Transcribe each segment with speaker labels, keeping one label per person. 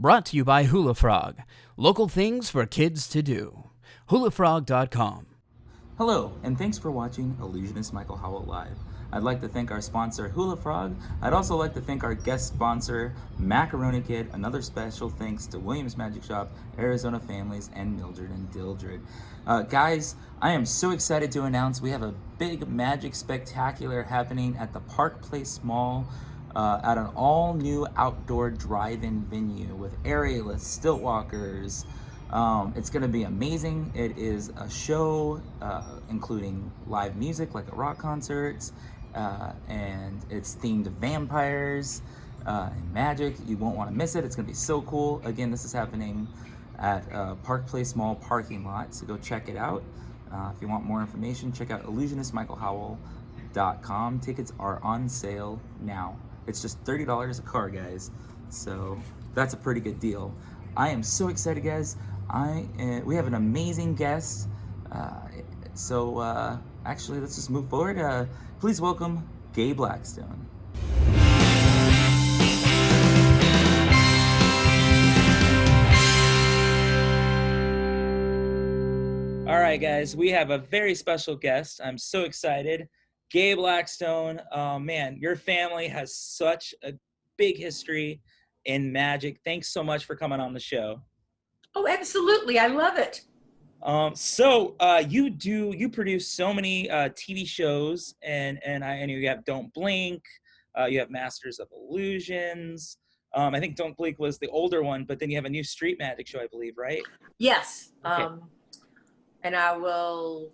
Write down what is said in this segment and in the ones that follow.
Speaker 1: Brought to you by Hula Frog. Local things for kids to do. HulaFrog.com.
Speaker 2: Hello, and thanks for watching Illusionist Michael Howell Live. I'd like to thank our sponsor, Hula Frog. I'd also like to thank our guest sponsor, Macaroni Kid. Another special thanks to Williams Magic Shop, Arizona Families, and Mildred and Dildred. Guys, I am so excited to announce we have a big magic spectacular happening at the Park Place Mall at an all-new outdoor drive-in venue with aerialists, stilt walkers. It's going to be amazing. It is a show including live music like a rock concert, and it's themed to vampires and magic. You won't want to miss it. It's going to be so cool. Again, this is happening at Park Place Mall parking lot, so go check it out. If you want more information, check out illusionistmichaelhowell.com. Tickets are on sale now. It's just $30 a car, guys. So that's a pretty good deal. I am so excited, guys. We have an amazing guest. Actually, let's just move forward. Please welcome Gay Blackstone. All right, guys, we have a very special guest. I'm so excited. Gay Blackstone. Man, your family has such a big history in magic. Thanks so much for coming on the show.
Speaker 3: Oh, absolutely. I love it.
Speaker 2: You produce so many TV shows, and I know you have Don't Blink, you have Masters of Illusions. I think Don't Blink was the older one, but then you have a new street magic show, I believe, right?
Speaker 3: Yes.
Speaker 2: Okay.
Speaker 3: And I will,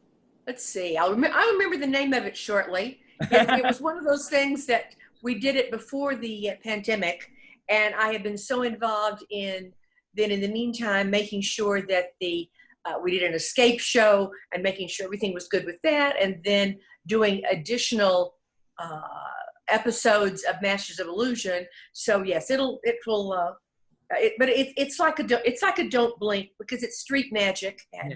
Speaker 3: let's see, I'll remember the name of it shortly. It was one of those things that we did it before the pandemic, and I have been so involved in the meantime, making sure that we did an escape show and making sure everything was good with that, and then doing additional episodes of Masters of Illusion. So yes, it's like a Don't Blink because it's street magic, and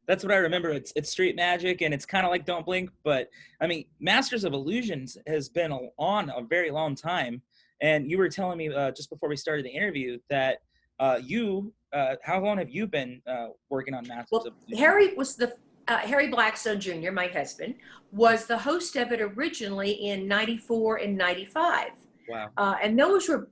Speaker 2: That's what I remember. It's street magic, and it's kind of like Don't Blink, but I mean, Masters of Illusions has been on a very long time. And you were telling me just before we started the interview that how long have you been working on Masters of Illusions?
Speaker 3: Harry Blackstone Jr., my husband, was the host of it originally in 94 and 95.
Speaker 2: Wow.
Speaker 3: And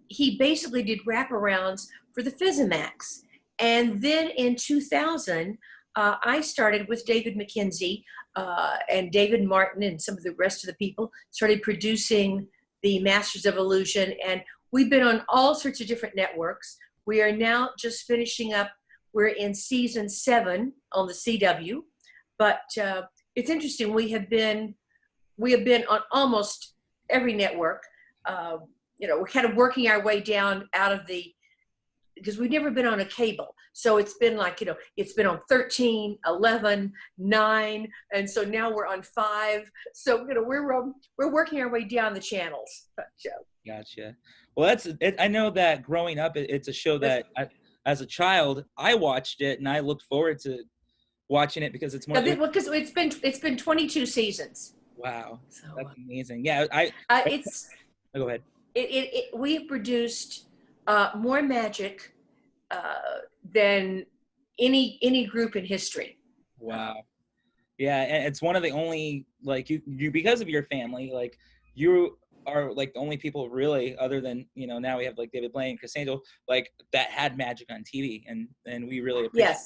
Speaker 3: he basically did wraparounds for the Fizamax. And then in 2000, I started with David McKenzie and David Martin and some of the rest of the people, started producing the Masters of Illusion. And we've been on all sorts of different networks. We are now just finishing up. We're in season 7 on the CW, but it's interesting. We have been on almost every network. We're kind of working our way down out of because we've never been on a cable. So it's been like, it's been on 13, 11, 9. And so now we're on 5. So, we're working our way down the channels.
Speaker 2: Gotcha. Well, I know that growing up, it's a show that as a child, I watched it and I looked forward to watching it because it's more.
Speaker 3: Because it's been 22 seasons.
Speaker 2: Wow.
Speaker 3: So,
Speaker 2: that's amazing. Yeah. Go ahead.
Speaker 3: We've produced more magic than any group in history.
Speaker 2: Wow. Yeah, and it's one of the only, like, you because of your family, like, you are like the only people really, other than now we have like David Blaine, Chris Angel, like that had magic on TV, and we really appreciate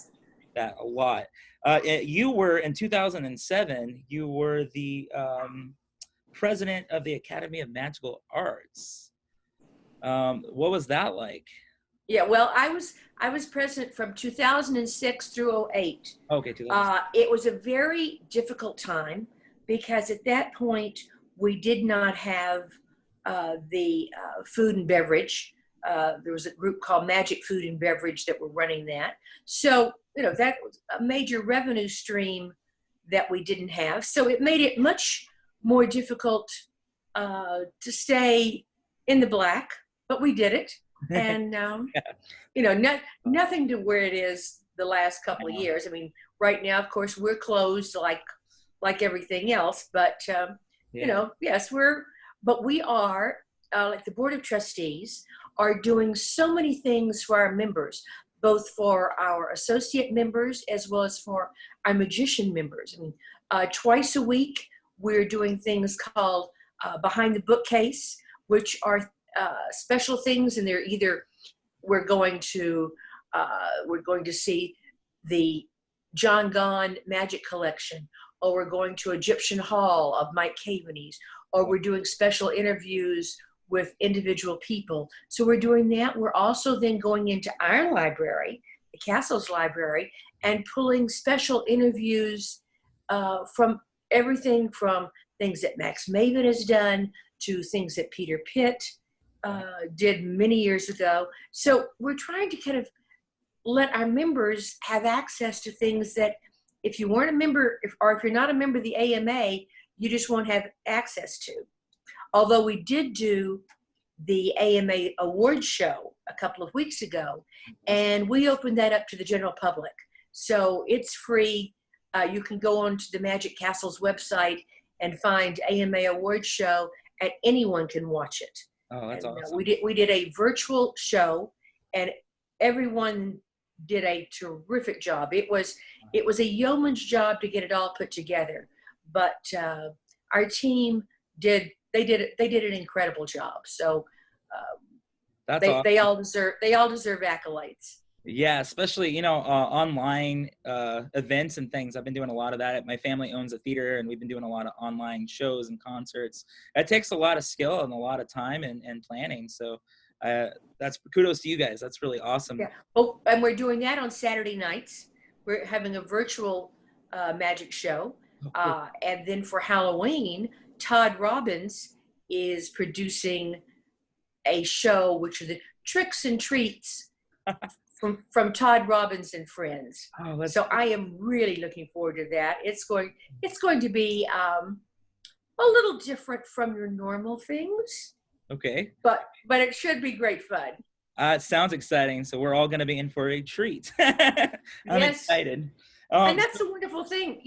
Speaker 2: that a lot. You were in 2007. You were the president of the Academy of Magical Arts. What was that like?
Speaker 3: Yeah, well, I was president from 2006 through 2008.
Speaker 2: Okay, 2006.
Speaker 3: It was a very difficult time because at that point we did not have the food and beverage. There was a group called Magic Food and Beverage that were running that. So, that was a major revenue stream that we didn't have. So it made it much more difficult to stay in the black, but we did it. And, nothing to where it is the last couple of years. I mean, right now, of course, we're closed like everything else, but, yes, we are, like the Board of Trustees are doing so many things for our members, both for our associate members as well as for our magician members. I mean, twice a week, we're doing things called Behind the Bookcase, which are special things, and they're either we're going to see the John Gahn Magic Collection, or we're going to Egyptian Hall of Mike Caveney's, or we're doing special interviews with individual people. So we're doing that. We're also then going into our library, the Castle's library, and pulling special interviews from everything from things that Max Maven has done to things that Peter Pitt did many years ago. So we're trying to kind of let our members have access to things that if you weren't a member, if you're not a member of the AMA, you just won't have access to. Although we did do the AMA Awards show a couple of weeks ago, and we opened that up to the general public. So it's free. You can go onto the Magic Castle's website and find AMA Awards show, and anyone can watch it.
Speaker 2: Oh, that's awesome.
Speaker 3: We did a virtual show, and everyone did a terrific job. It was a yeoman's job to get it all put together, but our team did an incredible job. So
Speaker 2: that's awesome.
Speaker 3: they all deserve accolades.
Speaker 2: Yeah, especially online events and things. I've been doing a lot of that. My family owns a theater, and we've been doing a lot of online shows and concerts. It takes a lot of skill and a lot of time and planning. So that's kudos to you guys. That's really awesome.
Speaker 3: Yeah. Oh, and we're doing that on Saturday nights. We're having a virtual magic show. And then for Halloween, Todd Robbins is producing a show, which are the tricks and treats from Todd Robbins and Friends.
Speaker 2: Oh,
Speaker 3: so I am really looking forward to that. It's going to be a little different from your normal things.
Speaker 2: Okay.
Speaker 3: But it should be great fun.
Speaker 2: It sounds exciting. So we're all going to be in for a treat. I'm excited.
Speaker 3: And that's the wonderful thing.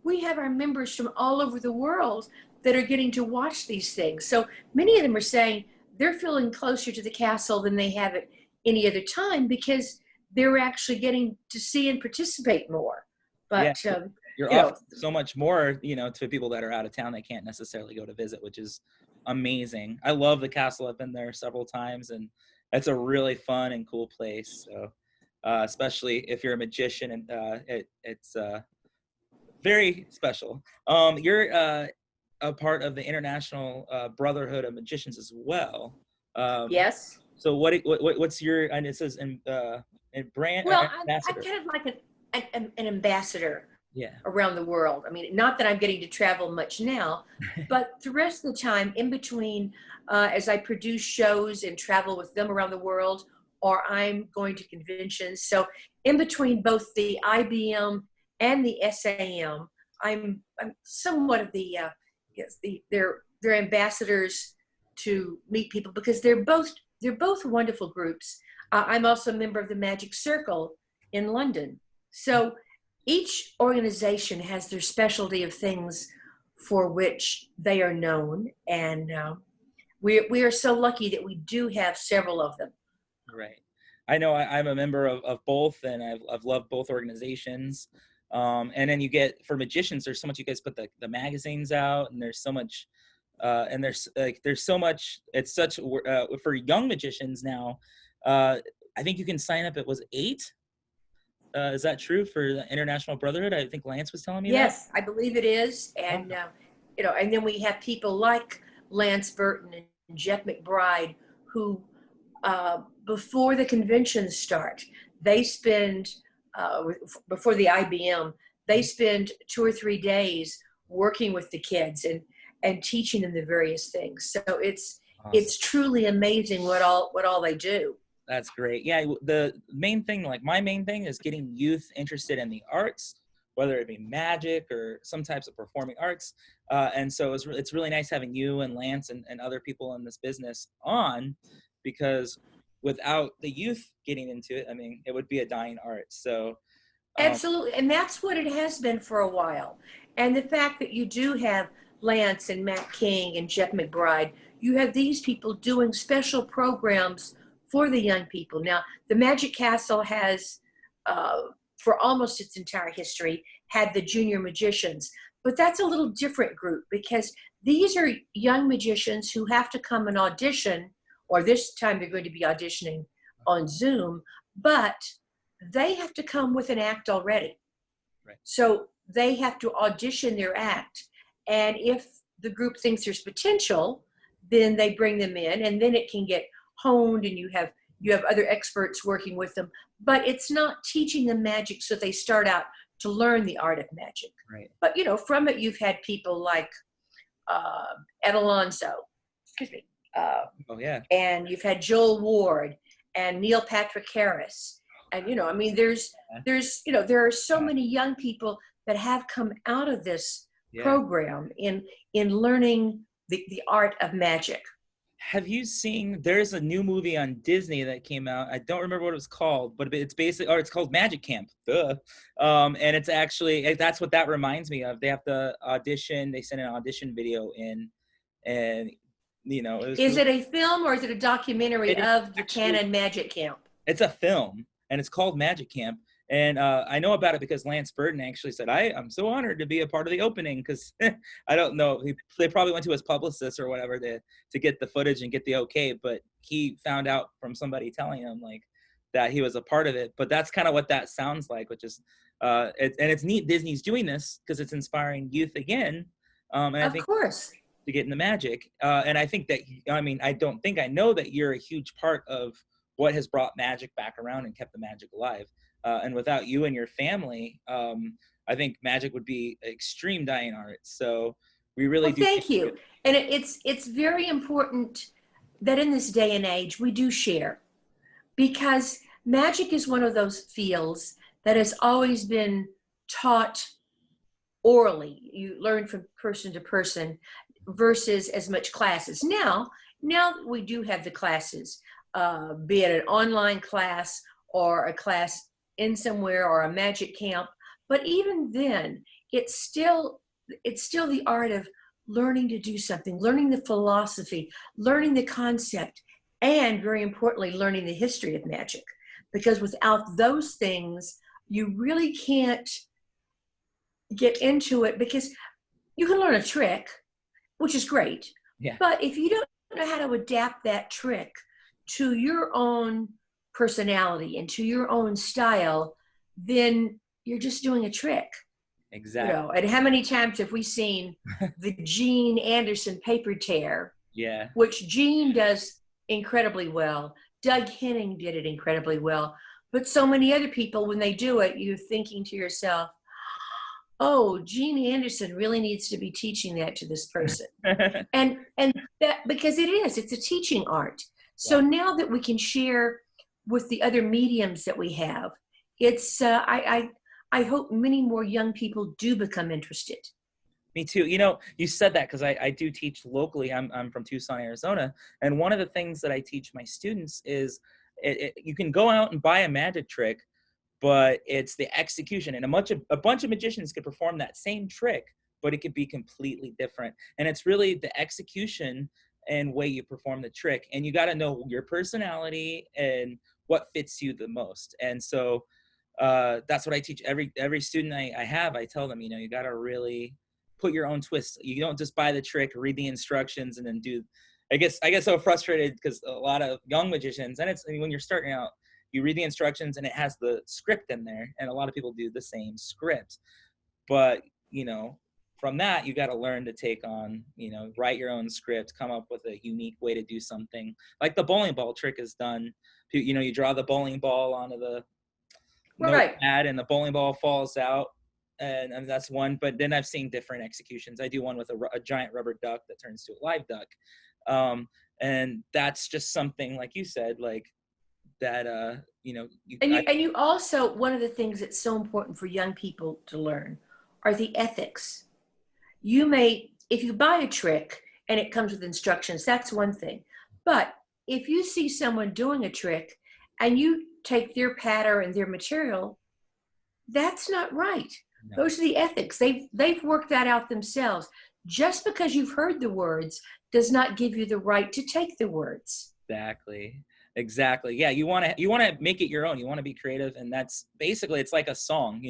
Speaker 3: We have our members from all over the world that are getting to watch these things. So many of them are saying they're feeling closer to the castle than they have at any other time because they're actually getting to see and participate more. But
Speaker 2: you're offering so much more, to people that are out of town that can't necessarily go to visit, which is amazing. I love the castle. I've been there several times, and it's a really fun and cool place. So, especially if you're a magician, and it's very special. You're a part of the International Brotherhood of Magicians as well.
Speaker 3: Yes.
Speaker 2: So what's your? And it says in brand.
Speaker 3: Well, I'm kind of like an ambassador.
Speaker 2: Yeah.
Speaker 3: Around the world. I mean, not that I'm getting to travel much now, but the rest of the time in between, as I produce shows and travel with them around the world, or I'm going to conventions. So in between both the IBM and the SAM, I'm somewhat of they're ambassadors to meet people because they're both wonderful groups. I'm also a member of the Magic Circle in London. So each organization has their specialty of things for which they are known, and we are so lucky that we do have several of them.
Speaker 2: Right. I know I'm a member of both, and I've loved both organizations. And then you get, for magicians, there's so much, you guys put the magazines out, and there's so much, there's so much, it's such, for young magicians now, I think you can sign up, it was 8. Is that true for the International Brotherhood? I think Lance was telling me that.
Speaker 3: Yes, I believe it is. And, and then we have people like Lance Burton and Jeff McBride who, before the conventions start, they spend, before the IBM, they spend 2 or 3 days working with the kids and teaching them the various things. So it's truly amazing what all they do.
Speaker 2: That's great. Yeah, the main thing, like my main thing, is getting youth interested in the arts, whether it be magic or some types of performing arts. And so it's really nice having you and Lance and other people in this business on, because without the youth getting into it, I mean, it would be a dying art. So
Speaker 3: absolutely. And that's what it has been for a while. And the fact that you do have Lance and Matt King and Jeff McBride. You have these people doing special programs for the young people. Now, the Magic Castle has, for almost its entire history, had the junior magicians, but that's a little different group because these are young magicians who have to come and audition, or this time they're going to be auditioning on Zoom, but they have to come with an act already.
Speaker 2: Right.
Speaker 3: So they have to audition their act. And if the group thinks there's potential, then they bring them in, and then it can get honed, and you have other experts working with them. But it's not teaching them magic so they start out to learn the art of magic.
Speaker 2: Right.
Speaker 3: But, from it, you've had people like Ed Alonso, excuse me.
Speaker 2: Oh, yeah.
Speaker 3: And you've had Joel Ward and Neil Patrick Harris. And, there are so many young people that have come out of this program in learning the art of magic.
Speaker 2: Have you seen, there's a new movie on Disney that came out. I don't remember what it was called, but it's basically, or it's called Magic Camp. Duh. And it's actually, that's what that reminds me of. They have to audition. They send an audition video in, and,
Speaker 3: Is it a film or is it a documentary of the Canon Magic Camp?
Speaker 2: It's a film, and it's called Magic Camp. And I know about it because Lance Burton actually said, I'm so honored to be a part of the opening, because I don't know, they probably went to his publicist or whatever to get the footage and get the okay, but he found out from somebody telling him that he was a part of it. But that's kind of what that sounds like, which is, and it's neat Disney's doing this because it's inspiring youth again. And I think, of course, to get into magic. And I think that, I know that you're a huge part of what has brought magic back around and kept the magic alive. And without you and your family, I think magic would be extreme dying art. So we really do.
Speaker 3: Thank you. And it's very important that in this day and age, we do share, because magic is one of those fields that has always been taught orally. You learn from person to person versus as much classes. Now we do have the classes, be it an online class or a class in somewhere or a magic camp. But even then, it's still the art of learning to do something, learning the philosophy, learning the concept, and very importantly, learning the history of magic. Because without those things, you really can't get into it, because you can learn a trick, which is great.
Speaker 2: Yeah.
Speaker 3: But if you don't know how to adapt that trick to your own personality and to your own style, then you're just doing a trick.
Speaker 2: Exactly.
Speaker 3: And how many times have we seen the Gene Anderson paper tear?
Speaker 2: Yeah.
Speaker 3: Which Gene does incredibly well. Doug Henning did it incredibly well. But so many other people, when they do it, you're thinking to yourself, oh, Gene Anderson really needs to be teaching that to this person. and that, because it's a teaching art. So now that we can share with the other mediums that we have, it's I hope many more young people do become interested.
Speaker 2: Me too. You said that because I do teach locally. I'm from Tucson, Arizona. And one of the things that I teach my students is you can go out and buy a magic trick, but it's the execution. And a bunch of magicians could perform that same trick, but it could be completely different. And it's really the execution and way you perform the trick. And you got to know your personality and what fits you the most. And so that's what I teach every student I have. I tell them, you got to really put your own twist. You don't just buy the trick, read the instructions, and then do. I get so frustrated because a lot of young magicians, and when you're starting out, you read the instructions and it has the script in there, and a lot of people do the same script. But from that, you got to learn to take on, write your own script, come up with a unique way to do something. Like the bowling ball trick is done. You draw the bowling ball onto the notepad, and the bowling ball falls out, and that's one. But then I've seen different executions. I do one with a giant rubber duck that turns to a live duck, and that's just something like you said, like that. You
Speaker 3: also, one of the things that's so important for young people to learn are the ethics. If you buy a trick and it comes with instructions, that's one thing. But if you see someone doing a trick and you take their pattern and their material, that's not right. No. Those are the ethics. They've worked that out themselves. just because you've heard the words does not give you the right to take the words.
Speaker 2: Exactly. Yeah, you want to make it your own. You want to be creative, and that's basically, it's like a song,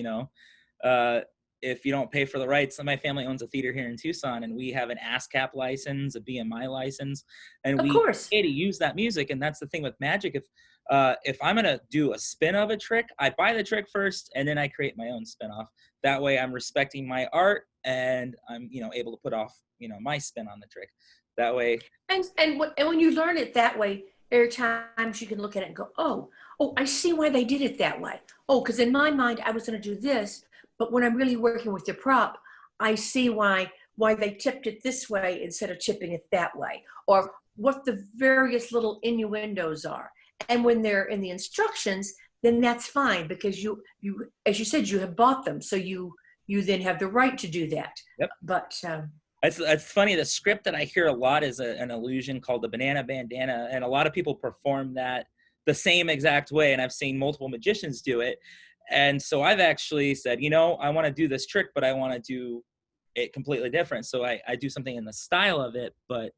Speaker 2: if you don't pay for the rights. My family owns a theater here in Tucson, and we have an ASCAP license, a BMI license, and
Speaker 3: Of
Speaker 2: we
Speaker 3: course.
Speaker 2: pay to use that music. And that's the thing with magic. If I'm gonna do a spin of a trick, I buy the trick first, and then I create my own spin off. That way, I'm respecting my art, and I'm able to put off my spin on the trick. That way.
Speaker 3: And when you learn it that way, there are times you can look at it and go, oh, I see why they did it that way. Oh, because in my mind, I was going to do this, but when I'm really working with the prop, I see why they tipped it this way instead of tipping it that way, or what the various little innuendos are. And when they're in the instructions, then that's fine, because you as you said, you have bought them, so you then have the right to do that.
Speaker 2: Yep.
Speaker 3: But
Speaker 2: it's funny. The script that I hear a lot is an illusion called the banana bandana, and a lot of people perform that the same exact way. And I've seen multiple magicians do it. And so I've actually said, I want to do this trick, but I want to do it completely different. So I do something in the style of it, but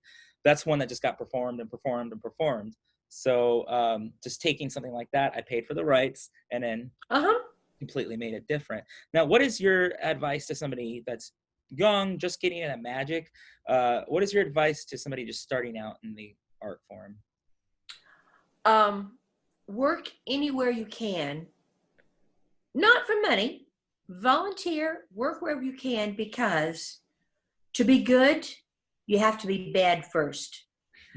Speaker 2: that's one that just got performed and performed and performed. So just taking something like that, I paid for the rights, and then completely made it different. Now, what is your advice to somebody that's young, just getting into magic? What is your advice to somebody just starting out in the art form?
Speaker 3: Work anywhere you can, not for money. Volunteer, work wherever you can, because to be good, you have to be bad first.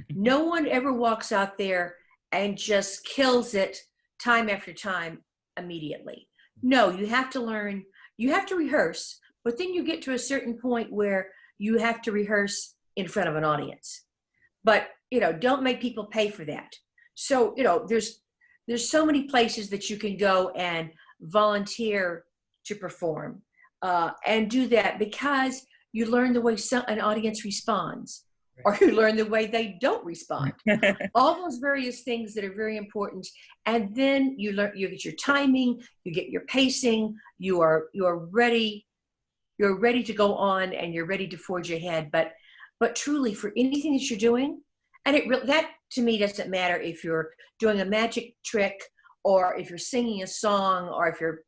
Speaker 3: No one ever walks out there and just kills it time after time immediately. No, you have to learn, you have to rehearse, but then you get to a certain point where you have to rehearse in front of an audience. But, don't make people pay for that. So, there's so many places that you can go and volunteer to perform, and do that, because you learn the way an audience responds, or you learn the way they don't respond. All those various things that are very important. And then you get your timing, you get your pacing, you're ready to go on, and you're ready to forge ahead. But truly, for anything that you're doing, and that to me doesn't matter if you're doing a magic trick, or if you're singing a song, or if you're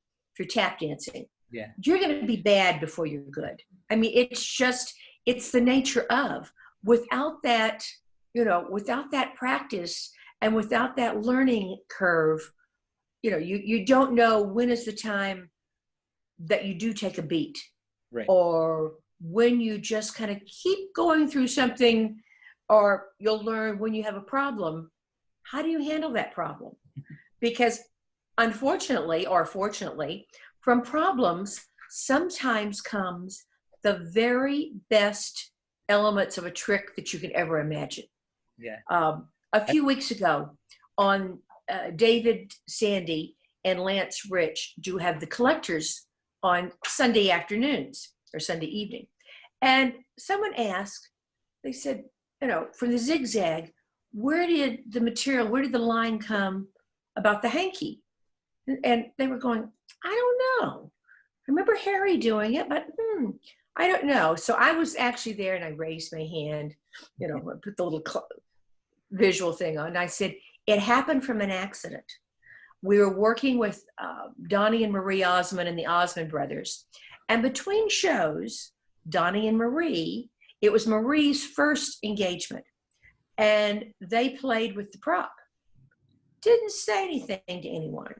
Speaker 3: tap dancing.
Speaker 2: Yeah.
Speaker 3: You're going to be bad before you're good. I mean, it's the nature of. Without that practice, and without that learning curve, you don't know when is the time that you do take a beat,
Speaker 2: right,
Speaker 3: or when you just kind of keep going through something, or you'll learn when you have a problem, how do you handle that problem? Because unfortunately, or fortunately, from problems sometimes comes the very best elements of a trick that you could ever imagine.
Speaker 2: Yeah.
Speaker 3: A few weeks ago, on David Sandy and Lance Rich do have the collectors on Sunday afternoons or Sunday evening. And someone asked, they said, from the zigzag, where did the line come about the hanky? And they were going, I don't know. I remember Harry doing it, but I don't know. So I was actually there, and I raised my hand, I put the little visual thing on. And I said, it happened from an accident. We were working with Donnie and Marie Osmond and the Osmond brothers. And between shows, Donnie and Marie, it was Marie's first engagement. And they played with the prop. Didn't say anything to anyone.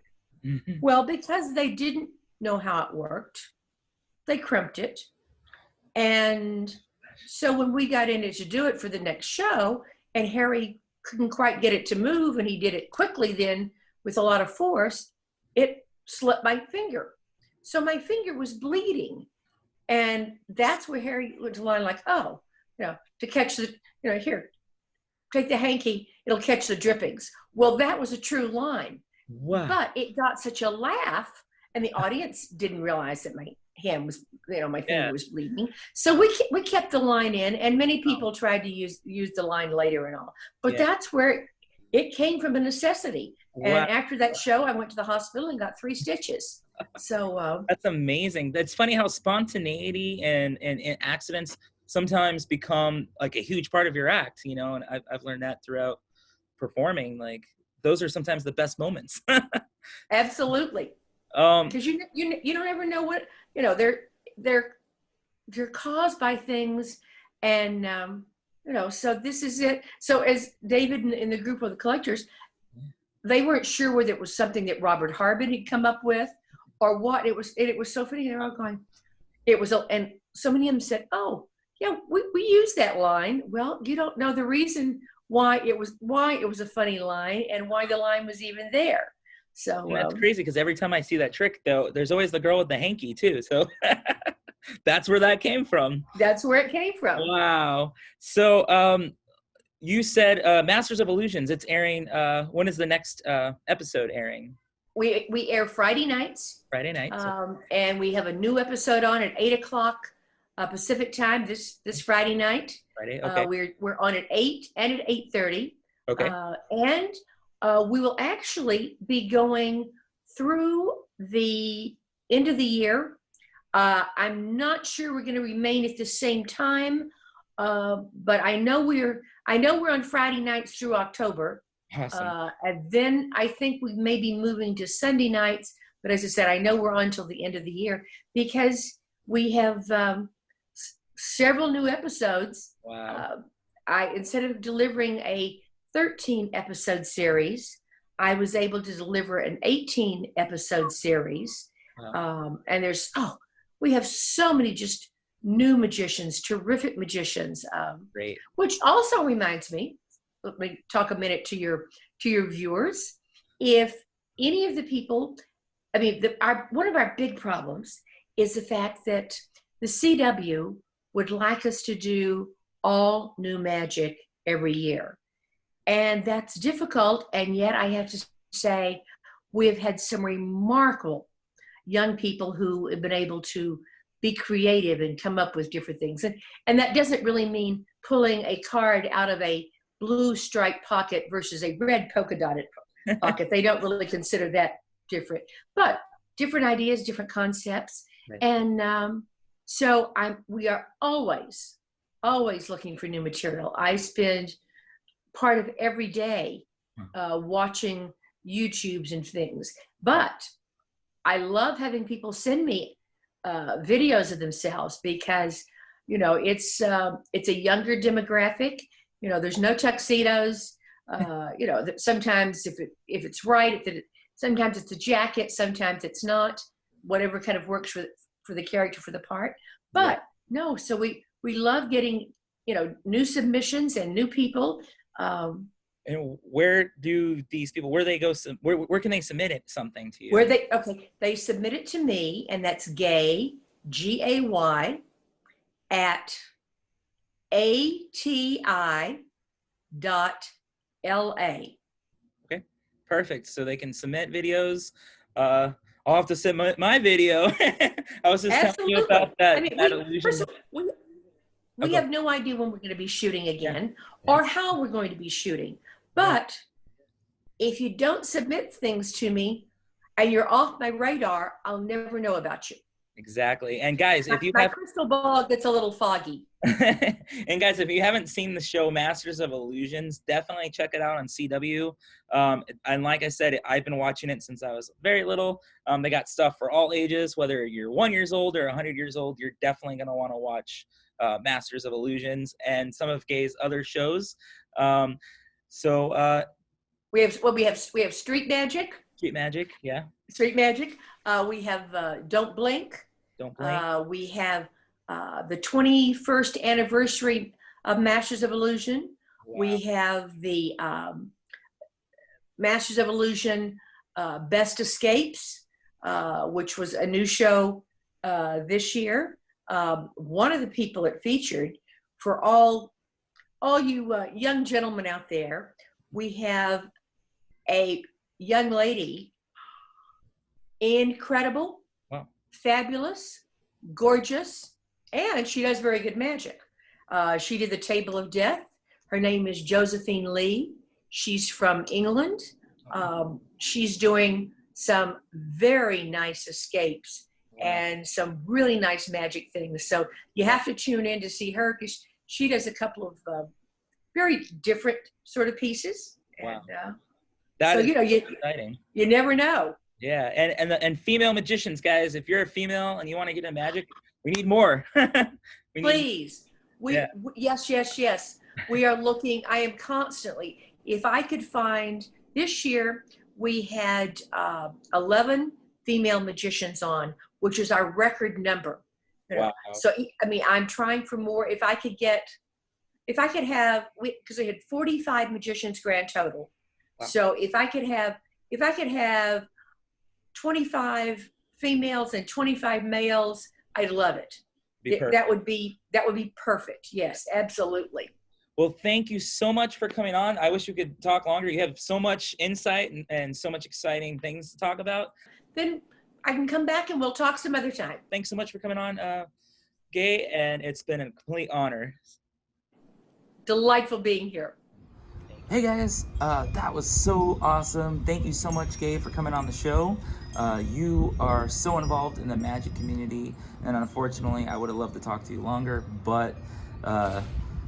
Speaker 2: Mm-hmm.
Speaker 3: Well, because they didn't know how it worked, they crimped it. And so when we got in it to do it for the next show, and Harry couldn't quite get it to move, and he did it quickly then with a lot of force, it slipped my finger. So my finger was bleeding. And that's where Harry went to the line, like, to catch the, here, take the hanky, it'll catch the drippings. Well, that was a true line.
Speaker 2: Wow.
Speaker 3: But it got such a laugh, and the audience didn't realize that my hand was, my finger was bleeding. So we kept the line in, and many people tried to use the line later and all. But that's where it came from, a necessity. Wow. And after that show, I went to the hospital and got 3 stitches. So
Speaker 2: that's amazing. That's funny how spontaneity and accidents sometimes become like a huge part of your act, you know, and I've learned that throughout performing. Like those are sometimes the best moments.
Speaker 3: Absolutely.
Speaker 2: um
Speaker 3: Because you don't ever know what, they're caused by things, and so this is it. So as David in the group of the collectors, they weren't sure whether it was something that Robert Harbin had come up with or what. It was so funny. They're all going, and so many of them said, "Oh, yeah, we use that line." Well, you don't know the reason why it was a funny line and why the line was even there. So
Speaker 2: and that's crazy, because every time I see that trick, though, there's always the girl with the hanky too. So that's where that came from.
Speaker 3: that's where it came from.
Speaker 2: Wow. So you said Masters of Illusions, it's airing, when is the next episode airing?
Speaker 3: We air Friday nights.
Speaker 2: Friday nights.
Speaker 3: And we have a new episode on at 8:00 Pacific time this Friday night.
Speaker 2: Friday, okay.
Speaker 3: We're on at 8 and at 8:30.
Speaker 2: Okay.
Speaker 3: And we will actually be going through the end of the year. I'm not sure we're going to remain at the same time, but I know we're on Friday nights through October.
Speaker 2: Awesome.
Speaker 3: And then I think we may be moving to Sunday nights. But as I said, I know we're on until the end of the year because we have several new episodes.
Speaker 2: Wow.
Speaker 3: Instead of delivering a 13 episode series, I was able to deliver an 18 episode series. Wow. And we have so many just new magicians, terrific magicians.
Speaker 2: Great.
Speaker 3: Which also reminds me, let me talk a minute to your viewers. If any of the people, one of our big problems is the fact that the CW would like us to do all new magic every year. And that's difficult. And yet I have to say, we've had some remarkable young people who have been able to be creative and come up with different things. And that doesn't really mean pulling a card out of a blue striped pocket versus a red polka dotted pocket. They don't really consider that different, but different ideas, different concepts. Right. And so we are always looking for new material. I spend part of every day watching YouTubes and things, but I love having people send me videos of themselves because, it's a younger demographic. There's no tuxedos. Sometimes if it's right, sometimes it's a jacket, sometimes it's not, whatever kind of works for the character, for the part. But no, so we love getting, new submissions and new people.
Speaker 2: And where do these people, where they go, where can they submit something to you?
Speaker 3: They submit it to me, and that's gay, GAY, at ATI.LA.
Speaker 2: Okay, perfect. So they can submit videos. I'll have to submit my video. I was just telling you about that.
Speaker 3: We have no idea when we're going to be shooting again or how we're going to be shooting. But if you don't submit things to me and you're off my radar, I'll never know about you.
Speaker 2: Exactly. And guys, if
Speaker 3: my crystal ball gets a little foggy.
Speaker 2: And guys, if you haven't seen the show Masters of Illusions, definitely check it out on CW. And like I said, I've been watching it since I was very little. They got stuff for all ages, whether you're 1 year old or 100 years old. You're definitely going to want to watch Masters of Illusions and some of Gay's other shows.
Speaker 3: We have Street Magic.
Speaker 2: Street Magic, yeah.
Speaker 3: Street Magic. We have Don't Blink.
Speaker 2: Don't Blink.
Speaker 3: We have the 21st anniversary of Masters of Illusion. Wow. We have the Masters of Illusion Best Escapes, which was a new show this year. One of the people it featured, for all you young gentlemen out there, we have a young lady, incredible, wow, fabulous, gorgeous, and she does very good magic. She did the Table of Death. Her name is Josephine Lee. She's from England. She's doing some very nice escapes and some really nice magic things. So you have to tune in to see her, because she does a couple of very different sort of pieces.
Speaker 2: Wow.
Speaker 3: And
Speaker 2: That
Speaker 3: so,
Speaker 2: is
Speaker 3: you know,
Speaker 2: exciting.
Speaker 3: you never know.
Speaker 2: Yeah, and female magicians, guys, if you're a female and you want to get into magic, we need more.
Speaker 3: Please.
Speaker 2: Yeah.
Speaker 3: Yes. We are looking, I am constantly, if I could find, this year we had 11 female magicians on, which is our record number. You know?
Speaker 2: Wow.
Speaker 3: So, I mean, I'm trying for more. If I could have, because we had 45 magicians grand total.
Speaker 2: Wow.
Speaker 3: So if I could have 25 females and 25 males, I'd love it. That would be perfect. Yes, absolutely.
Speaker 2: Well, thank you so much for coming on. I wish we could talk longer. You have so much insight and so much exciting things to talk about.
Speaker 3: Then I can come back and we'll talk some other time.
Speaker 2: Thanks so much for coming on, Gay, and it's been a complete honor.
Speaker 3: Delightful being here.
Speaker 2: Hey guys, that was so awesome. Thank you so much, Gay, for coming on the show. You are so involved in the magic community, and unfortunately, I would have loved to talk to you longer, but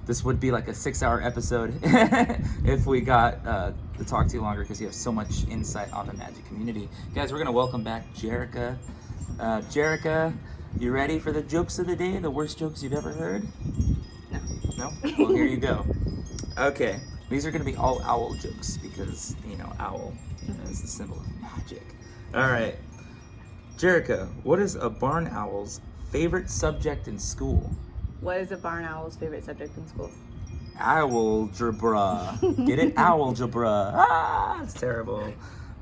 Speaker 2: this would be like a 6-hour episode if we got to talk to you longer, because you have so much insight on the magic community. Guys, we're gonna welcome back Jerica. Jerica, you ready for the jokes of the day? The worst jokes you've ever heard? No? Well, here you go. Okay, these are gonna be all owl jokes, because, you know, owl is the symbol of magic. All right, Jerica, what is a barn owl's favorite subject in school?
Speaker 4: What is a barn owl's favorite subject in school?
Speaker 2: Owlgebra. Get it? Owlgebra. Ah, it's terrible.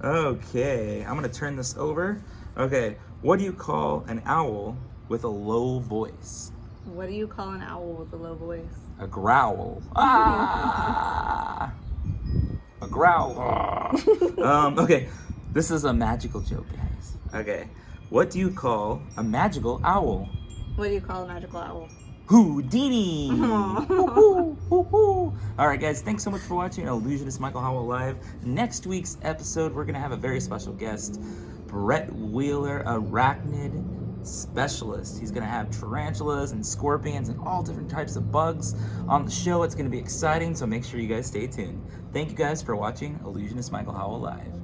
Speaker 2: Okay, I'm gonna turn this over. Okay, what do you call an owl with a low voice?
Speaker 4: What do you call an owl with a low voice?
Speaker 2: A growl. Ah! A growl. Ah. Okay, this is a magical joke, guys. Okay, what do you call a magical owl?
Speaker 4: What do you call a magical owl?
Speaker 2: Houdini! All right, guys, thanks so much for watching Illusionist Michael Howell Live. Next week's episode, we're going to have a very special guest, Brett Wheeler, arachnid specialist. He's going to have tarantulas and scorpions and all different types of bugs on the show. It's going to be exciting, so make sure you guys stay tuned. Thank you guys for watching Illusionist Michael Howell Live.